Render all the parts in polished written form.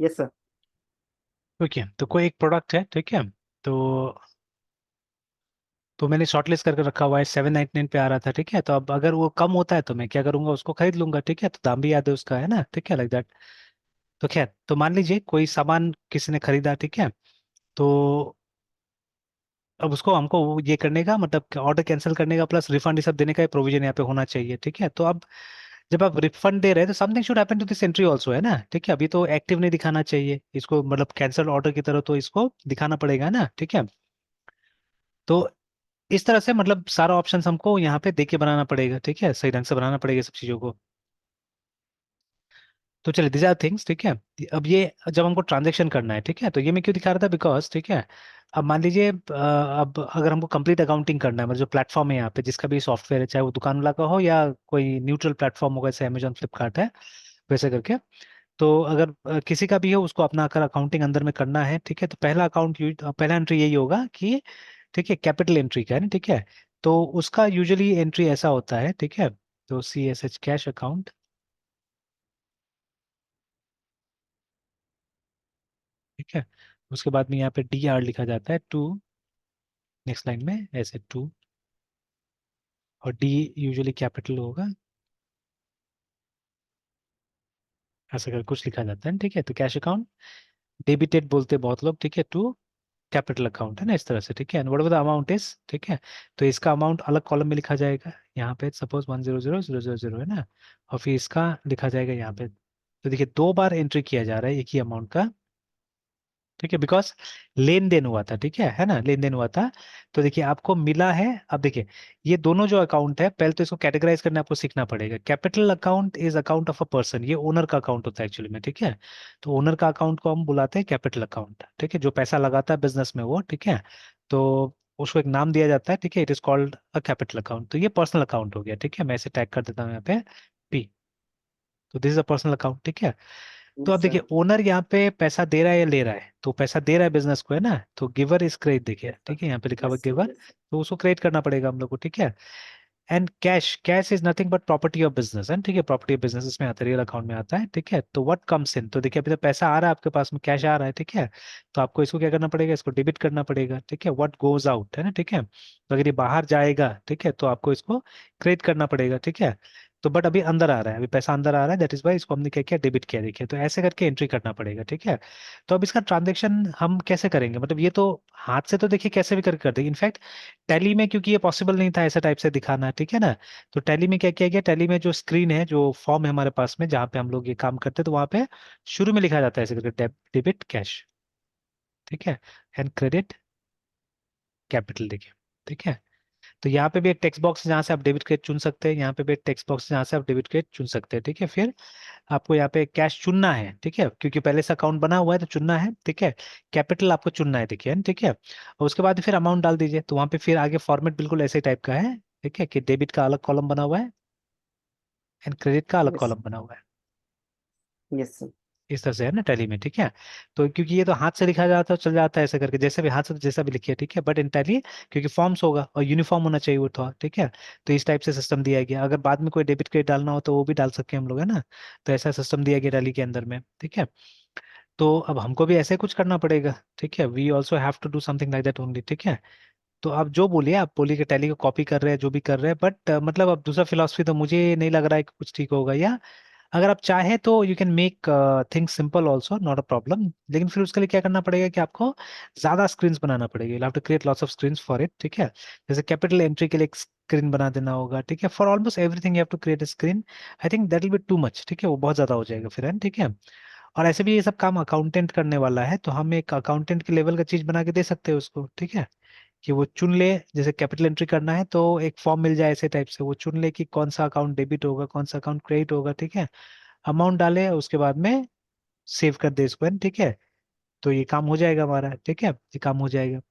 Yes sir. ठीक है, तो कोई एक प्रोडक्ट है, ठीक है। तो मैंने शॉर्टलिस्ट करके रखा हुआ है, 799 पे आ रहा था, ठीक है। तो अब अगर वो कम होता है तो मैं क्या करूंगा, उसको खरीद लूंगा, ठीक है। तो दाम भी याद है उसका, है ना, ठीक है, लाइक दैट। तो खैर, तो मान लीजिए कोई सामान किसी ने खरीदा, ठीक है। तो अब उसको हमको ये करने का मतलब ऑर्डर कैंसिल करने का प्लस रिफंड ये सब देने का प्रोविजन यहाँ पे होना चाहिए, ठीक है। तो अब जब आप रिफंड दे रहे हैं तो something should happen to this entry also, है ना, ठीक है। अभी तो एक्टिव नहीं दिखाना चाहिए इसको, मतलब कैंसिल ऑर्डर की तरह तो इसको दिखाना पड़ेगा ना, ठीक है। तो इस तरह से मतलब सारा ऑप्शन हमको यहाँ पे देख के बनाना पड़ेगा, ठीक है, सही ढंग से बनाना पड़ेगा सब चीजों को। तो चलिए, दिस आर थिंग्स, ठीक है। अब ये जब हमको ट्रांजेक्शन करना है, ठीक है, तो ये मैं क्यों दिखा रहा था, बिकॉज, ठीक है, अब मान लीजिए अब अगर हमको कंप्लीट अकाउंटिंग करना है, मतलब जो प्लेटफॉर्म है यहाँ पे जिसका भी सॉफ्टवेयर है, चाहे वो दुकान वाला का हो या कोई न्यूट्रल प्लेटफॉर्म होगा जैसे अमेजोन फ्लिपकार्ट है, वैसे करके। तो अगर किसी का भी हो उसको अपना अगर अकाउंटिंग अंदर में करना है, ठीक है, तो पहला पहला एंट्री यही होगा कि, ठीक है, कैपिटल एंट्री का है ना, ठीक है। तो उसका यूजुअली एंट्री ऐसा होता है, ठीक है। तो CSH कैश अकाउंट, ठीक है। उसके बाद में यहाँ पे DR लिखा जाता है, टू, नेक्स्ट लाइन में ऐसे टू, और डी यूजुअली कैपिटल होगा, ऐसा कर कुछ लिखा जाता है, ठीक है। तो कैश अकाउंट, डेबिटेड बोलते हैं बहुत लोग, ठीक है, टू कैपिटल अकाउंट, है ना, इस तरह से, ठीक है। And what the amount is, ठीक है। तो इसका अमाउंट अलग कॉलम में लिखा जाएगा, यहाँ पे सपोज 1000000 है ना, और फिर इसका लिखा जाएगा यहाँ पे। तो देखिए, दो बार एंट्री किया जा रहा है एक ही अमाउंट का, ठीक है, बिकॉज लेन देन हुआ था, ठीक है ना, लेन देन हुआ था। तो देखिए आपको मिला है। अब देखिए, ये दोनों जो अकाउंट है, पहले तो इसको कैटेगराइज करना आपको सीखना पड़ेगा। Capital account is account of a person, ये ओनर का अकाउंट होता है एक्चुअली में, ठीक है। तो ओनर का अकाउंट को हम बुलाते हैं कैपिटल अकाउंट, ठीक है, जो पैसा लगाता है बिजनेस में वो, ठीक है। तो उसको एक नाम दिया जाता है, ठीक है, it is called a capital account. तो ये पर्सनल अकाउंट हो गया, ठीक है, मैं इसे टैग कर देता हूँ यहाँ पे P। तो this is a personal account, ठीक है। तो अब यस सर। देखिए, ओनर यहाँ पे पैसा दे रहा है या ले रहा है, तो पैसा दे रहा है बिजनेस को, है ना। तो गिवर इज क्रेडिट, देखिए, ठीक है, यहाँ पे लिखा हुआ यस। गिवर, तो उसको क्रेडिट करना पड़ेगा हम लोग को, ठीक है। And cash, cash is nothing but property of business, है, ठीक है, प्रॉपर्टी ऑफ बिजनेस इसमें आता है, रियल अकाउंट में आता है, ठीक है। तो व्हाट कम्स इन, तो देखिए अभी तो पैसा आ रहा है आपके पास में, कैश आ रहा है, ठीक है। तो आपको इसको क्या करना पड़ेगा, इसको डेबिट करना पड़ेगा, ठीक है। व्हाट गोज आउट, है ना, ठीक है। तो अगर ये बाहर जाएगा, ठीक है, तो आपको इसको क्रेडिट करना पड़ेगा, ठीक है। तो बट अभी अंदर आ रहा है, अभी पैसा अंदर आ रहा है, दैट इज वाई इसको हमने क्या किया, डेबिट किया, देखिए। तो ऐसे करके एंट्री करना पड़ेगा, ठीक है। तो अब इसका ट्रांजेक्शन हम कैसे करेंगे, मतलब ये तो हाथ से तो देखिए कैसे भी करके कर देंगे, इनफैक्ट टैली में क्योंकि ये पॉसिबल नहीं था ऐसा टाइप से दिखाना, ठीक है ना। तो टैली में क्या किया गया, टैली में जो स्क्रीन है, जो फॉर्म है हमारे पास में जहाँ पे हम लोग ये काम करते हैं, तो वहाँ पे शुरू में लिखा जाता है ऐसे करके, डेबिट कैश, ठीक है, एंड क्रेडिट कैपिटल, देखिए, ठीक है। तो यहाँ पे भी एक टेक्स्ट बॉक्स है जहाँ से आप डेबिट क्रेडिट चुन सकते हैं, यहाँ पे भी एक टेक्स्ट बॉक्स है जहाँ से आप डेबिट क्रेडिट चुन सकते हैं, ठीक है। फिर आपको यहाँ पे कैश चुनना है, ठीक है, क्योंकि पहले से अकाउंट बना हुआ है तो चुनना है, ठीक है। कैपिटल आपको चुनना है, देखिए, ठीक है। और उसके बाद फिर अमाउंट डाल दीजिए, तो वहाँ पे फिर आगे फॉर्मेट बिल्कुल ऐसे टाइप का है, ठीक है, कि डेबिट का अलग कॉलम बना हुआ है एंड क्रेडिट का अलग यस। कॉलम बना हुआ है, यस सर। इस तरह से, है ना, टैली में, ठीक है। तो क्योंकि ये तो हाथ से लिखा जाता है, चल जाता है ऐसे करके, जैसे भी हाथ से तो जैसा भी लिखिए, ठीक है, बट इन टैली क्योंकि फॉर्म्स होगा और यूनिफॉर्म होना चाहिए वो थोड़ा, ठीक है। तो इस टाइप से सिस्टम दिया गया, अगर बाद में कोई डेबिट क्रेडिट डालना हो तो वो भी डाल सकते हैं हम लोग, है ना। तो ऐसा सिस्टम दिया गया टैली के अंदर में, ठीक है। तो अब हमको भी ऐसे कुछ करना पड़ेगा, ठीक है, we also have to do something like that only, ठीक है। तो आप जो बोलिए, आप बोलिए कि टैली को कॉपी कर रहे हैं, जो भी कर रहे हैं, बट मतलब अब दूसरा फिलोसफी तो मुझे नहीं लग रहा है कि कुछ ठीक होगा, या अगर आप चाहें तो you can make things simple also, not a problem. लेकिन फिर उसके लिए क्या करना पड़ेगा कि आपको ज्यादा स्क्रीन्स बनाना पड़ेगा, you have to create lots of screens for it, ठीक है। जैसे कैपिटल एंट्री के लिए एक स्क्रीन बना देना होगा, ठीक है, for almost everything you have to create a screen. I think that will be too much, ठीक है, वो बहुत ज्यादा हो जाएगा फिर, है, ठीक है। और ऐसे भी ये सब काम अकाउंटेंट करने वाला है, तो हम एक अकाउंटेंट के लेवल का चीज बना के दे सकते हैं उसको, ठीक है। कि वो चुन ले, जैसे कैपिटल एंट्री करना है तो एक फॉर्म मिल जाए ऐसे टाइप से, वो चुन ले कि कौन सा अकाउंट डेबिट होगा, कौन सा अकाउंट क्रेडिट होगा, ठीक है। अमाउंट डाले, उसके बाद में सेव कर दे इसको, ठीक है। तो ये काम हो जाएगा हमारा, ठीक है, ये काम हो जाएगा।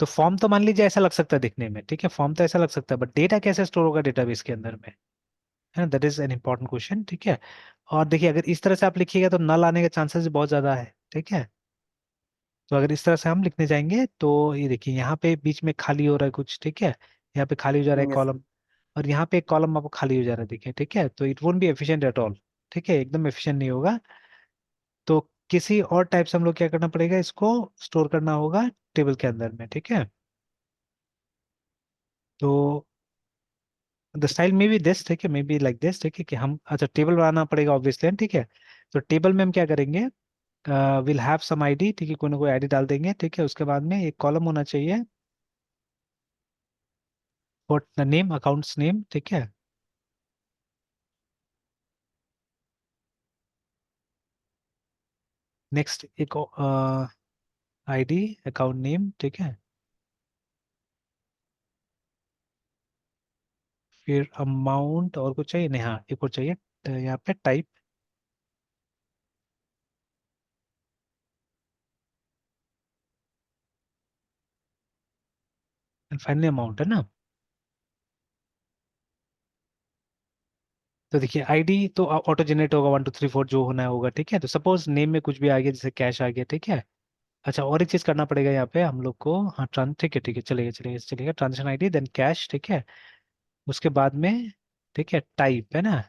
तो फॉर्म तो मान लीजिए ऐसा लग सकता है दिखने में, ठीक है, फॉर्म तो ऐसा लग सकता है, बट डेटा कैसे स्टोर होगा डेटाबेस के अंदर में, है ना, that is an important question, ठीक है। और देखिए, अगर इस तरह से आप लिखिएगा तो नल आने के चांसेस बहुत ज्यादा है, ठीक है। तो अगर इस तरह से हम लिखने जाएंगे तो ये देखिए, यहाँ पे बीच में खाली हो रहा है कुछ, ठीक है, यहाँ पे खाली हो जा रहा है यस। कॉलम, और यहाँ पे एक कॉलम आपको खाली हो जा रहा है, देखिए, ठीक है। तो it won't be efficient at all, ठीक है, एकदम एफिशिएंट नहीं होगा। तो किसी और टाइप से हम लोग क्या करना पड़ेगा, इसको स्टोर करना होगा टेबल के अंदर में, ठीक है। तो द स्टाइल में बी दिस, ठीक है, मे बी लाइक दिस, ठीक है, कि हम अच्छा टेबल बनाना पड़ेगा ऑब्वियसली, ठीक है। तो टेबल में हम क्या करेंगे, विल हैव सम आईडी, ठीक है, कोई ना कोई आईडी डाल देंगे, ठीक है। उसके बाद में एक कॉलम होना चाहिए for the name, accounts name, ठीक है। नेक्स्ट एक आईडी, अकाउंट नेम, ठीक है। फिर अमाउंट, और कुछ चाहिए नहीं, हाँ एक और चाहिए, यहाँ पे टाइप, एंड फाइनली अमाउंट, है ना। तो देखिए आईडी तो ऑटो जनरेट होगा, 1 2 3 4 जो होना होगा, ठीक है। तो सपोज नेम में कुछ भी आ गया, जैसे कैश आ गया, ठीक है। अच्छा और एक चीज करना पड़ेगा यहाँ पे हम लोग को, हाँ ट्रांस, ठीक है चलेगा चलेगा चलेगा, ट्रांजेक्शन आईडी देन कैश, ठीक है। उसके बाद में ठीक है टाइप, है ना।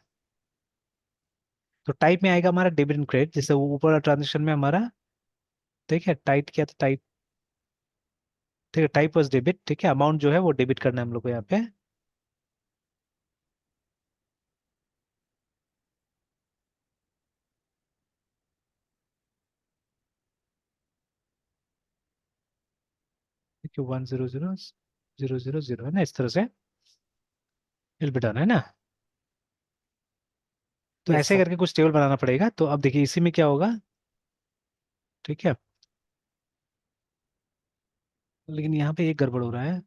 तो टाइप में आएगा हमारा डेबिट एंड क्रेडिट, जैसे वो ऊपर ट्रांजेक्शन में हमारा, ठीक है, टाइप किया तो टाइप, ठीक है, टाइप वाज डेबिट, ठीक है। अमाउंट जो है वो डेबिट करना है हम लोग को यहाँ पे, ठीक है, 1 0 0 0 0 0 है ना, इस तरह से इट बी डन, है ना। तो यस ऐसे सर। करके कुछ टेबल बनाना पड़ेगा। तो अब देखिए इसी में क्या होगा, ठीक है। लेकिन यहाँ पे एक गड़बड़ हो रहा है,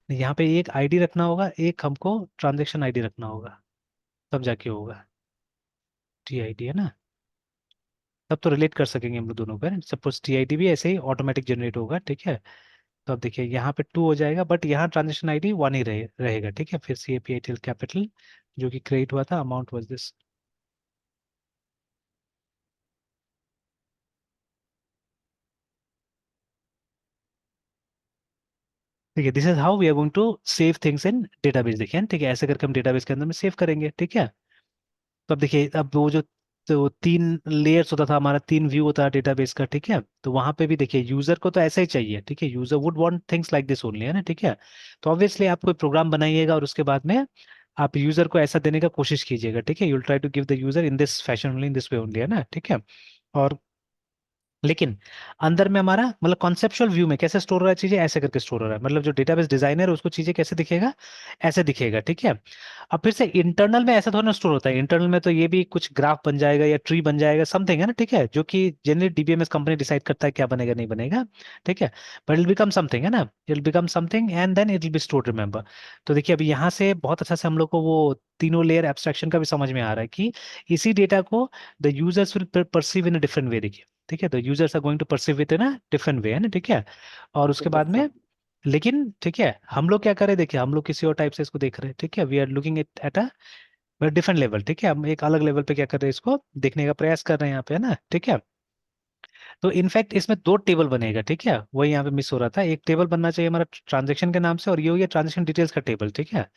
यहाँ पे एक आईडी रखना होगा, एक हमको ट्रांजेक्शन आईडी रखना होगा, तब जाके होगा। टी आईडी, है ना। तब तो रिलेट कर सकेंगे हम लोग दोनों पर, सपोज टी आईडी भी ऐसे ही ऑटोमेटिक जनरेट होगा, ठीक है। तो अब देखिए यहाँ पे 2 हो जाएगा, बट यहाँ ट्रांजेक्शन आईडी 1 ही रहेगा, ठीक है। फिर C A P I T L capital जो कि क्रिएट हुआ था, अमाउंट वाज दिस। ठीक है, this is how we are going to save things in database, देखिए ठीक है, ऐसे करके हम डेटाबेस के अंदर में सेव करेंगे, ठीक है। तो अब देखिए अब वो जो, तो 3 लेयर्स होता था हमारा, 3 व्यू होता है डेटाबेस का, ठीक है। तो वहां पे भी देखिए यूजर को तो ऐसा ही चाहिए, ठीक है, user would want things like this only, है ना, ठीक है। तो ऑब्वियसली आप कोई प्रोग्राम बनाइएगा और उसके बाद में आप यूजर को ऐसा देने का कोशिश कीजिएगा, ठीक है। You will try to give the user in this fashion only, in this way only, है ना, ठीक है। और लेकिन अंदर में हमारा मतलब कॉन्सेप्चुअल व्यू में कैसे स्टोर हो रहा है चीजें, ऐसे करके स्टोर हो रहा है, मतलब जो डेटाबेस डिजाइनर है उसको चीजें कैसे दिखेगा, ऐसे दिखेगा, ठीक है। अब फिर से इंटरनल में ऐसा थोड़ा ना स्टोर होता है, इंटरनल में तो ये भी कुछ ग्राफ बन जाएगा या ट्री बन जाएगा, समथिंग, है ना, ठीक है, जो कि जनरली डीबीएमएस कंपनी डिसाइड करता है क्या बनेगा नहीं बनेगा, ठीक है। बट इट बिकम समथिंग, है ना, it will become something and then it will be stored, remember. तो देखिए अभी यहाँ से बहुत अच्छा से हम लोग को वो तीनों लेयर एब्स्ट्रैक्शन का भी समझ में आ रहा है कि इसी डेटा को the users will perceive in a different way, देखिए, ठीक है। तो users are going to perceive it in a different way, है ना, ठीक है। और उसके यस बाद सर। में लेकिन ठीक है हम लोग क्या करें, देखिए हम लोग किसी और टाइप से इसको देख रहे हैं, ठीक है। We are looking it at a different level, ठीक है। हम एक अलग लेवल पे क्या कर रहे हैं, इसको देखने का प्रयास कर रहे हैं यहाँ पे, है ना, ठीक है। तो इनफैक्ट इसमें 2 टेबल बनेगा, ठीक है, वही यहाँ पे मिस हो रहा था। एक टेबल बनना चाहिए हमारा ट्रांजेक्शन के नाम से, और ये हो गया ट्रांजेक्शन डिटेल्स का टेबल, ठीक है।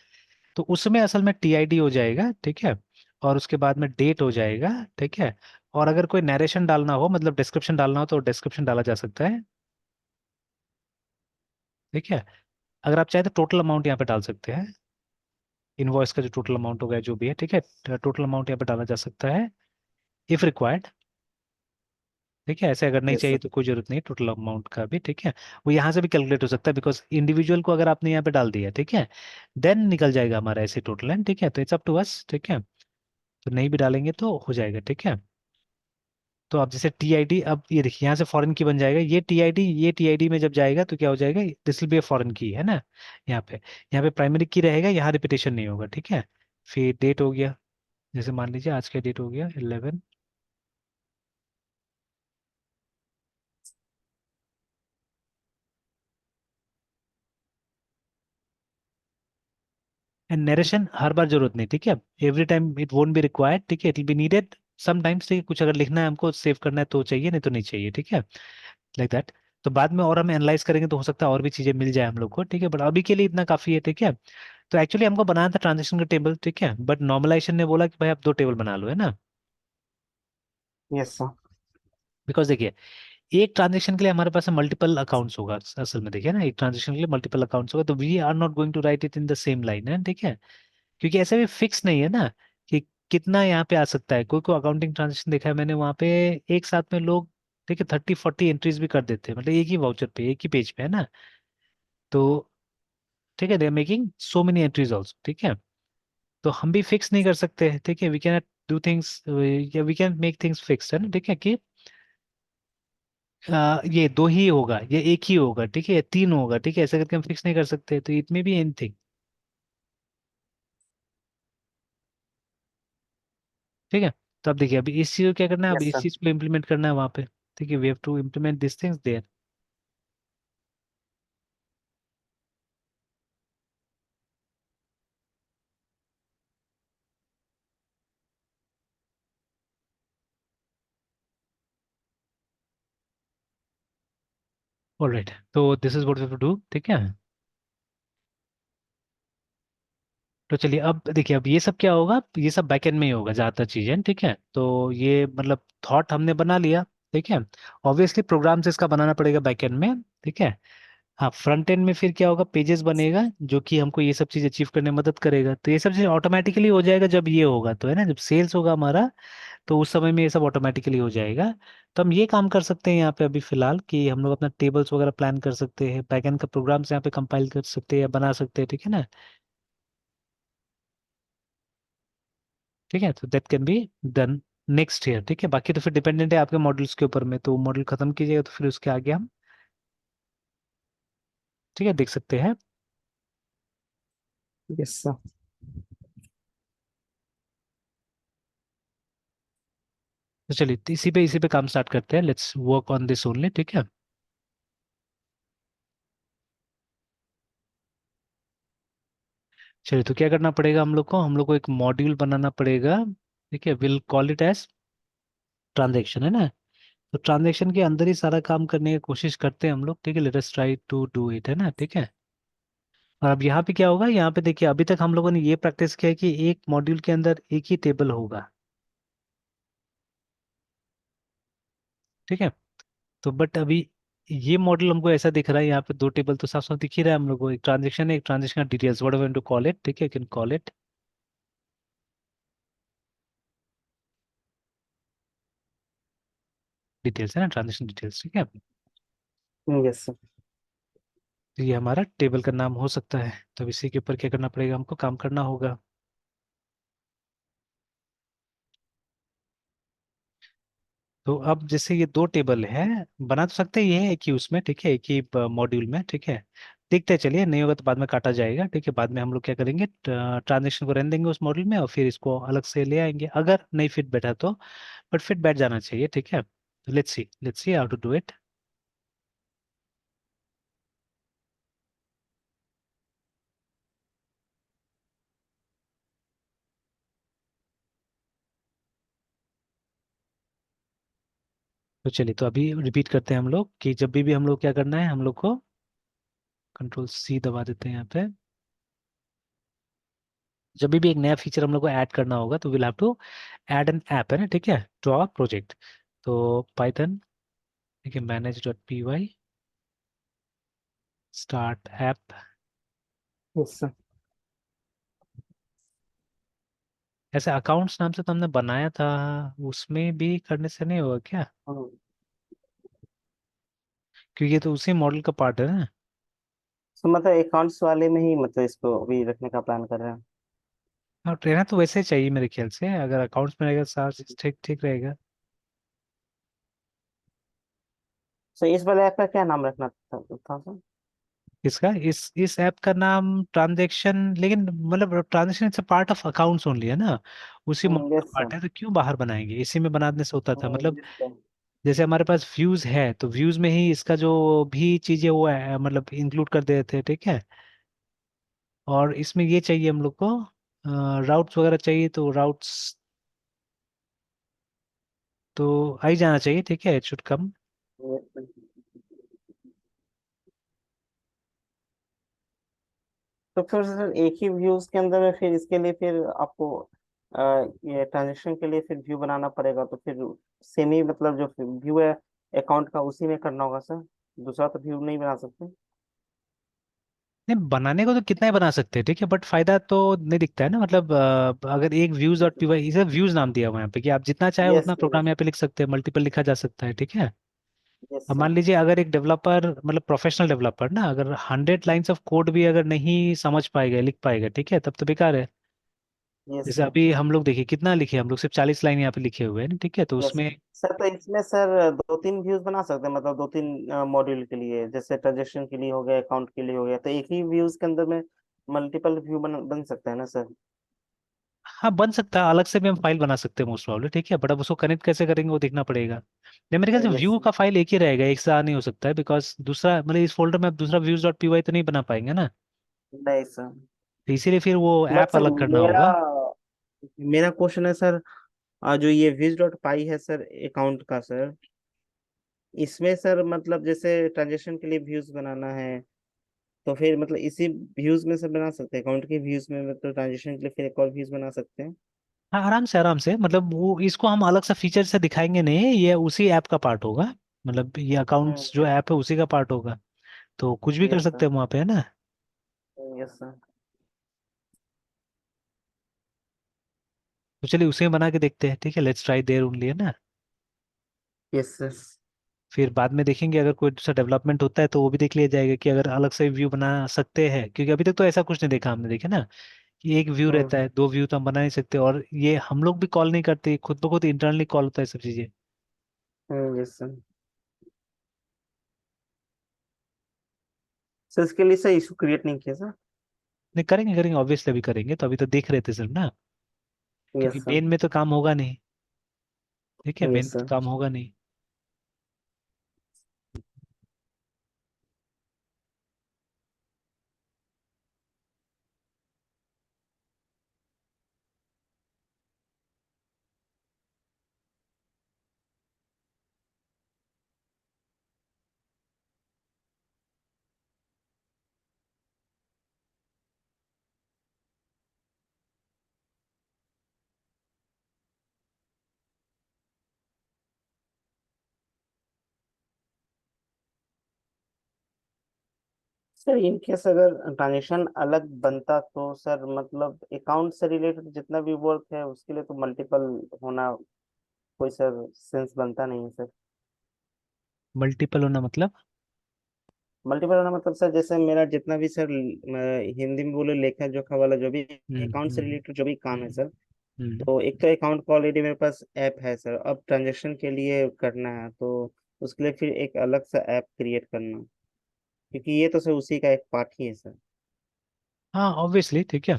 तो उसमें असल में टीआईडी हो जाएगा, ठीक है। और उसके बाद में डेट हो जाएगा, ठीक है। और अगर कोई नरेशन डालना हो, मतलब डिस्क्रिप्शन डालना हो, तो डिस्क्रिप्शन डाला जा सकता है, ठीक है। अगर आप चाहे तो टोटल अमाउंट यहाँ पे डाल सकते हैं, इनवॉइस का जो टोटल अमाउंट हो गया जो भी है, ठीक है। टोटल अमाउंट यहाँ पे डाला जा सकता है इफ रिक्वायर्ड, ठीक है। ऐसे अगर नहीं यस चाहिए सर। तो कोई जरूरत नहीं टोटल अमाउंट का भी, ठीक है। वो यहाँ से भी कैलकुलेट हो सकता है, बिकॉज इंडिविजुअल को अगर आपने यहाँ पे डाल दिया, ठीक है, देन निकल जाएगा हमारा ऐसे टोटल है, ठीक है। तो इट्स अप टू अस, ठीक है। तो नहीं भी डालेंगे तो हो जाएगा, ठीक है। तो अब जैसे टीआईडी, अब ये देखिए यहाँ से फॉरेन की बन जाएगा, ये टीआईडी में जब जाएगा तो क्या हो जाएगा, this will be a foreign की, है ना। यहाँ पे प्राइमरी की रहेगा, यहाँ रिपीटेशन नहीं होगा, ठीक है। फिर डेट हो गया, जैसे मान लीजिए आज का डेट हो गया 11, एंड नरेशन हर बार जरूरत नहीं, ठीक है। Every time it won't be required, ठीक है, it will be needed sometimes, ठीक है। कुछ अगर लिखना है हमको सेव करना है तो चाहिए, नहीं तो नहीं चाहिए, ठीक है, लाइक दैट। तो बाद में और हम एनालाइज करेंगे तो हो सकता है और भी चीजें मिल जाए हम लोग को, ठीक है, बट अभी के लिए इतना काफी है, ठीक है। तो एक्चुअली हमको बनाया था ट्रांजेक्शन का टेबल, ठीक है, बट नॉर्मलाइजेशन ने बोला कि भाई आप दो टेबल बना लो, है ना। Yes sir. बिकॉज देखिए, एक ट्रांजेक्शन के लिए हमारे पास मल्टीपल अकाउंट्स होगा, असल में देखिए ना, एक ट्रांजेक्शन के लिए मल्टीपल अकाउंट्स होगा, तो we are not going to write it in the same line, है, ठीक है। क्योंकि ऐसे भी फिक्स नहीं है ना कि कितना यहाँ पे आ सकता है। कोई कोई अकाउंटिंग ट्रांजेक्शन देखा है मैंने, वहाँ पे एक साथ में लोग, ठीक है, 30-40 एंट्रीज भी कर देते हैं, मतलब एक ही वाउचर पे, एक ही पेज पे, है ना। तो ठीक है, they are making so many entries also, ठीक है। तो हम भी फिक्स नहीं कर सकते, ठीक है, वी कैन डू थिंग्स, या we can make things fix, है ना, ठीक है, कि ये दो ही होगा, ये एक ही होगा, ठीक है, ये तीन होगा, ठीक है, ऐसा करके हम फिक्स नहीं कर सकते, तो इट में बी एनीथिंग, ठीक है। तो अब देखिए, अभी इस चीज को क्या करना है, अब यस इस सर। चीज को इम्प्लीमेंट करना है वहां पे, ठीक है, we have to implement this things there. Alright, तो this is what we have to do, ठीक है। तो चलिए, अब देखिए, अब ये सब क्या होगा, ये सब बैकएंड में ही होगा ज्यादातर चीजें, ठीक है। तो ये मतलब थॉट हमने बना लिया, ठीक है। ऑब्वियसली प्रोग्राम्स इसका बनाना पड़ेगा बैकएंड में, ठीक है। हाँ, फ्रंट एंड में फिर क्या होगा, पेजेस बनेगा जो कि हमको ये सब चीज अचीव करने में मदद करेगा। तो ये सब चीज ऑटोमेटिकली हो जाएगा जब ये होगा, तो है ना, जब सेल्स होगा हमारा, तो उस समय में ये सब ऑटोमेटिकली हो जाएगा। तो हम ये काम कर सकते हैं यहाँ पे अभी फिलहाल, कि हम लोग अपना टेबल्स वगैरह प्लान कर सकते हैं, बैकएंड का प्रोग्राम्स यहाँ पे कंपाइल कर सकते हैं या बना सकते हैं, ठीक है ना। ठीक है, तो that can be done next year, ठीक है। बाकी तो फिर डिपेंडेंट है आपके मॉडल्स के ऊपर में, तो मॉडल खत्म कीजिएगा तो फिर उसके आगे हम, ठीक है, देख सकते हैं। Yes sir. तो चलिए, तो इसी पे काम स्टार्ट करते हैं, let's work on this only, ठीक है। चलिए, तो क्या करना पड़ेगा हम लोग को एक मॉड्यूल बनाना पड़ेगा, ठीक है, will call it as transaction, है ना। तो ट्रांजेक्शन के अंदर ही सारा काम करने की कोशिश करते हैं हम लोग, ठीक है, let us try to do it, है ना, ठीक है। और अब यहाँ पे क्या होगा, यहाँ पे देखिए, अभी तक हम लोगों ने ये प्रैक्टिस किया है कि एक मॉड्यूल के अंदर एक ही टेबल होगा, ठीक है। तो बट अभी ये मॉडल हमको ऐसा दिख रहा है, यहाँ पे दो टेबल तो साफ साफ दिख ही रहा है हम लोग को, एक ट्रांजेक्शन है, एक ट्रांजेक्शन का details, whatever to call it, ठीक है, कैन कॉल इट डिटेल्स, है ना, ट्रांजेक्शन डिटेल्स, ठीक है। Yes sir. तो ये हमारा टेबल का नाम हो सकता है, तो अब इसी के ऊपर क्या करना पड़ेगा, हमको काम करना होगा। तो अब जैसे ये दो टेबल है, बना तो सकते हैं ये एक ही उसमें, ठीक है, एक ही मॉड्यूल में, ठीक है। देखते हैं, चलिए, नहीं होगा तो बाद में काटा जाएगा, ठीक है। बाद में हम लोग क्या करेंगे, ट्रांजेक्शन को रहने देंगे उस मॉड्यूल में, और फिर इसको अलग से ले आएंगे अगर नहीं फिट बैठा तो। बट फिट बैठ जाना चाहिए, ठीक है। Let's see how to do it. तो चलिए, तो अभी रिपीट करते हैं हम लोग, कि जब भी हम लोग क्या करना है, हम लोग को कंट्रोल C दबा देते हैं यहाँ पे। जब भी एक नया फीचर हम लोग को ऐड करना होगा, तो will have to add an app, है ना, ठीक है, टू आवर प्रोजेक्ट। तो पाइथन, ठीक है, manage.py start app. Yes sir. ऐसे अकाउंट्स नाम से तो हमने बनाया था, उसमें भी करने से नहीं होगा क्या, क्योंकि ये तो उसी मॉडल का पार्ट है ना। तो मतलब अकाउंट्स वाले में ही मतलब इसको अभी रखने का प्लान कर रहे हैं। और रहना तो वैसे ही चाहिए मेरे ख्याल से, अगर अकाउंट्स में रहेगा सारा चीज ठीक ठीक रहेगा। तो इस वाले ऐप का क्या नाम रखना था सर? इसका, इस ऐप का नाम ट्रांजैक्शन, लेकिन मतलब transaction it's a part of accounts only, है ना, उसी मॉडल का यस पार्ट सर। है, तो क्यों बाहर बनाएंगे, इसी में बनाने से होता था, मतलब यस सर। जैसे हमारे पास व्यूज है, तो व्यूज में ही इसका जो भी चीजें वो है, मतलब इंक्लूड कर देते हैं, ठीक है। और इसमें ये चाहिए हम लोग को, राउट्स वगैरह चाहिए, तो राउट्स तो आ ही जाना चाहिए, ठीक है, इट शुड कम। तो फिर सर एक ही व्यूज के अंदर में फिर इसके लिए फिर आपको ये ट्रांजेक्शन के लिए फिर व्यू बनाना पड़ेगा, तो फिर सेम ही मतलब जो व्यू है अकाउंट का उसी में करना होगा सर, दूसरा तो व्यू नहीं बना सकते। नहीं, बनाने को तो कितना ही बना सकते हैं, ठीक है, बट फायदा तो नहीं दिखता है ना, मतलब अगर एक व्यूज डॉट पी वाई, इसे व्यूज नाम दिया हुआ है यहाँ पे कि आप जितना चाहे यस उतना यस प्रोग्राम यहाँ पे लिख सकते हैं, मल्टीपल लिखा जा सकता है, ठीक है। यस अब सर। मान लीजिए अगर एक डेवलपर, मतलब प्रोफेशनल डेवलपर ना, अगर 100 लाइन्स ऑफ कोड भी अगर नहीं समझ पाएगा, लिख पाएगा, ठीक है, तब तो बेकार है। यस जैसे सर। अभी हम लोग देखिए कितना लिखे, हम लोग सिर्फ 40 लाइन यहाँ पे लिखे हुए हैं ना, ठीक है, तो यस उसमें। सर, तो इसमें सर दो तीन व्यूज बना सकते हैं, मतलब दो तीन मॉड्यूल के लिए, जैसे ट्रांजेक्शन के लिए हो गया, अकाउंट के लिए हो गया, तो एक ही व्यूज के अंदर में मल्टीपल व्यू बन सकता है ना सर। हाँ बन सकता है, अलग से भी हम फाइल बना सकते हैं मोस्ट प्रॉब्लम, ठीक है, बट अब उसको कनेक्ट कैसे करेंगे वो देखना पड़ेगा। नहीं, मेरे ख्याल से यस व्यू का फाइल एक ही रहेगा, एक साथ नहीं हो सकता है, बिकॉज दूसरा मतलब इस फोल्डर में आप दूसरा व्यूज डॉट पी वाई तो नहीं बना पाएंगे ना। नहीं सर। तो इसीलिए फिर वो बट ऐप सर अलग करना मेरा होगा। मेरा क्वेश्चन है सर, जो ये विज डॉट पाई है सर अकाउंट का सर, इसमें सर मतलब जैसे ट्रांजेक्शन के लिए व्यूज बनाना है, तो फिर मतलब इसी व्यूज में से बना सकते हैं, अकाउंट के व्यूज में मतलब ट्रांजेक्शन के लिए फिर एक और व्यूज बना सकते हैं। हाँ आराम से आराम से, मतलब वो इसको हम अलग सा फीचर से दिखाएंगे नहीं, ये उसी ऐप का पार्ट होगा। मतलब ये अकाउंट्स जो हम्म। ऐप है उसी का पार्ट होगा। तो कुछ भी कर यस सकते सर। हैं वहाँ पे, है ना। Yes sir. तो चलिए उसे बना के देखते हैं, ठीक है, लेट्स ट्राई देयर ओनली, है ना। Yes sir. फिर बाद में देखेंगे अगर कोई दूसरा डेवलपमेंट होता है तो वो भी देख लिया जाएगा कि अगर अलग से व्यू बना सकते हैं, क्योंकि अभी तक तो ऐसा कुछ नहीं देखा हमने, देखे ना कि एक व्यू रहता हम्म। है, दो व्यू तो हम बना नहीं सकते, और ये हम लोग भी कॉल नहीं करते, खुद ब खुद इंटरनली कॉल होता है सब चीजें। Yes sir. सर इसके लिए सर इशू क्रिएट नहीं किया सर। नहीं करेंगे करेंगे, ऑब्वियसली अभी करेंगे, तो अभी तो देख रहे थे सिर्फ ना, क्योंकि यस सर। मेन में तो काम होगा नहीं, ठीक है, मेन यस में तो सर। काम होगा नहीं। सर इन केस अगर ट्रांजेक्शन अलग बनता तो सर मतलब अकाउंट से रिलेटेड जितना भी वर्क है उसके लिए तो मल्टीपल होना कोई सर सेंस बनता नहीं है सर। मल्टीपल होना मतलब। मल्टीपल होना मतलब सर जैसे मेरा जितना भी सर हिंदी में बोले लेखा जोखा वाला जो भी हम्म अकाउंट से हम्म रिलेटेड जो भी काम है सर, हम्म। तो एक तो अकाउंट का ऑलरेडी मेरे पास ऐप है सर, अब ट्रांजेक्शन के लिए करना है तो उसके लिए फिर एक अलग सा ऐप क्रिएट करना, क्योंकि ये तो सर उसी का एक पार्ट ही है सर। हाँ ऑब्वियसली, ठीक है,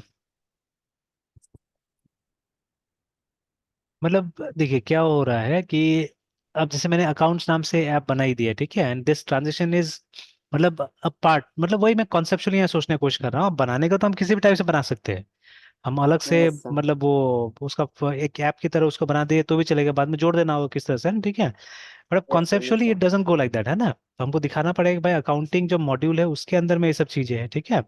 मतलब देखिए क्या हो रहा है कि अब जैसे मैंने अकाउंट्स नाम से ऐप बना ही दिया, ठीक है, एंड दिस ट्रांजेक्शन इज मतलब अ पार्ट, मतलब वही मैं कॉन्सेप्चुअली यहाँ सोचने की कोशिश कर रहा हूँ, अब बनाने का तो हम किसी भी टाइप से बना सकते हैं। हम अलग से यस सर। मतलब वो उसका एक ऐप की तरह उसको बना दिए तो भी चलेगा, बाद में जोड़ देना होगा किस तरह से, ठीक है। बट अब yes sir. Yes conceptually it sir. Doesn't go like that, है ना, तो हमको दिखाना पड़ेगा कि भाई अकाउंटिंग जो मॉड्यूल है उसके अंदर में ये सब चीजें हैं, ठीक है।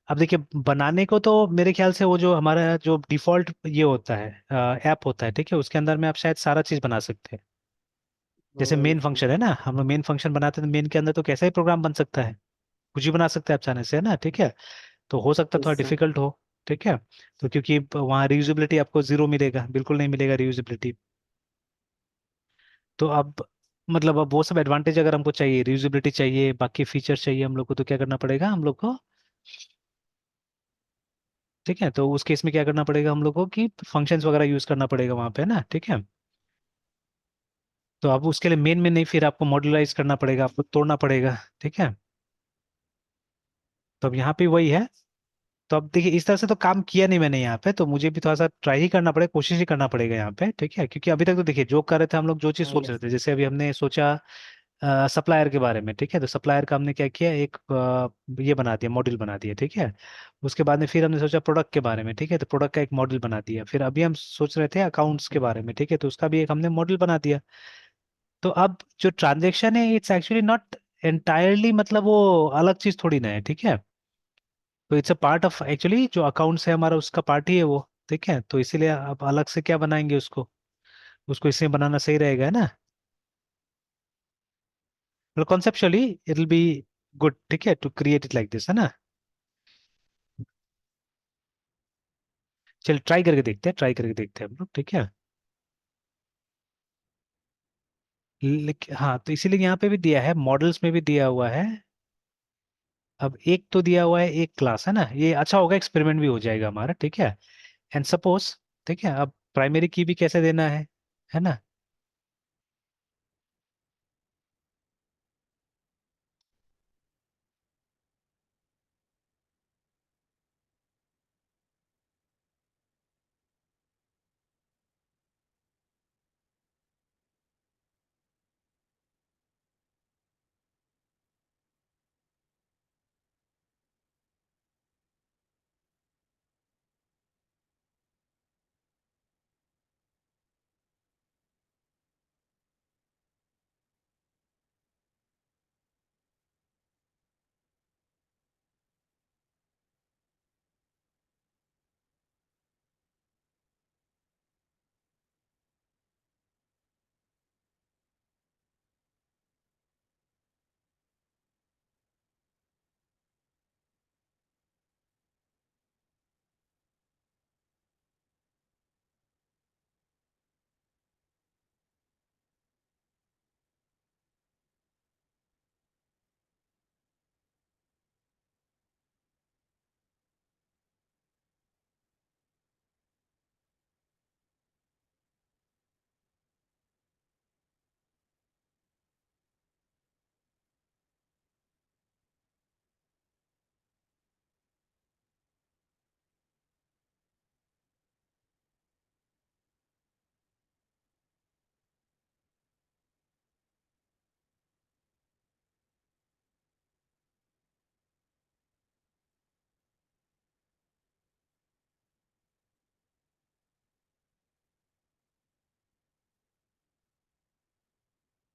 अब देखिए बनाने को तो मेरे ख्याल से वो जो हमारा जो डिफॉल्ट ये होता है ऐप होता है, ठीक है, उसके अंदर में आप शायद सारा चीज बना सकते हैं। जैसे मेन सर। फंक्शन है ना, हम लोग मेन फंक्शन बनाते हैं तो मेन के अंदर तो कैसा ही प्रोग्राम बन सकता है, कुछ भी बना सकते हैं आप चाहने से, है ना, ठीक है। तो हो सकता है यस थोड़ा सर। डिफिकल्ट हो, ठीक है। तो क्योंकि वहाँ रियूजेबिलिटी आपको जीरो मिलेगा, बिल्कुल नहीं मिलेगा रियूजेबिलिटी। तो अब मतलब अब वो सब एडवांटेज अगर हमको चाहिए, रियूजेबिलिटी चाहिए, बाकी फीचर चाहिए हम लोग को, तो क्या करना पड़ेगा हम लोग को, ठीक है, तो उस केस में क्या करना पड़ेगा हम लोग को कि फंक्शंस वगैरह यूज करना पड़ेगा वहाँ पे, है ना, ठीक है। तो अब उसके लिए मेन में नहीं, फिर आपको मॉड्यूलराइज करना पड़ेगा, आपको तोड़ना पड़ेगा, ठीक है। तो अब यहाँ पे वही है। तो अब देखिए इस तरह से तो काम किया नहीं मैंने यहाँ पे, तो मुझे भी थोड़ा सा ट्राई ही करना पड़ेगा, कोशिश ही करना पड़ेगा यहाँ पे, ठीक है, क्योंकि अभी तक तो देखिए जो कर रहे थे हम लोग, जो चीज़ सोच रहे यस थे, जैसे अभी हमने सोचा सप्लायर के बारे में, ठीक है, तो सप्लायर का हमने क्या किया, एक ये बना दिया, मॉड्यूल बना दिया, ठीक है। उसके बाद में फिर हमने सोचा प्रोडक्ट के बारे में, ठीक है, तो प्रोडक्ट का एक मॉड्यूल बना दिया, फिर अभी हम सोच रहे थे अकाउंट्स के बारे में, ठीक है, तो उसका भी एक हमने मॉड्यूल बना दिया। तो अब जो ट्रांजेक्शन है इट्स एक्चुअली नॉट एंटायरली, मतलब वो अलग चीज थोड़ी ना है, ठीक है। तो it's a part of actually जो अकाउंट्स है हमारा, उसका पार्ट ही है वो। ठीक है, तो इसीलिए आप अलग से क्या बनाएंगे उसको, उसको इसमें बनाना सही रहेगा, है ना। मतलब conceptually it will be good, ठीक है, to create it like this, है ना। चल ट्राई करके देखते हैं, ट्राई करके देखते हैं हम लोग, ठीक है। लेकिन हाँ, तो इसीलिए यहाँ पे भी दिया है, मॉडल्स में भी दिया हुआ है। अब एक तो दिया हुआ है एक क्लास, है ना, ये अच्छा होगा, एक्सपेरिमेंट भी हो जाएगा हमारा, ठीक है। एंड सपोज, ठीक है, अब प्राइमरी की भी कैसे देना है ना।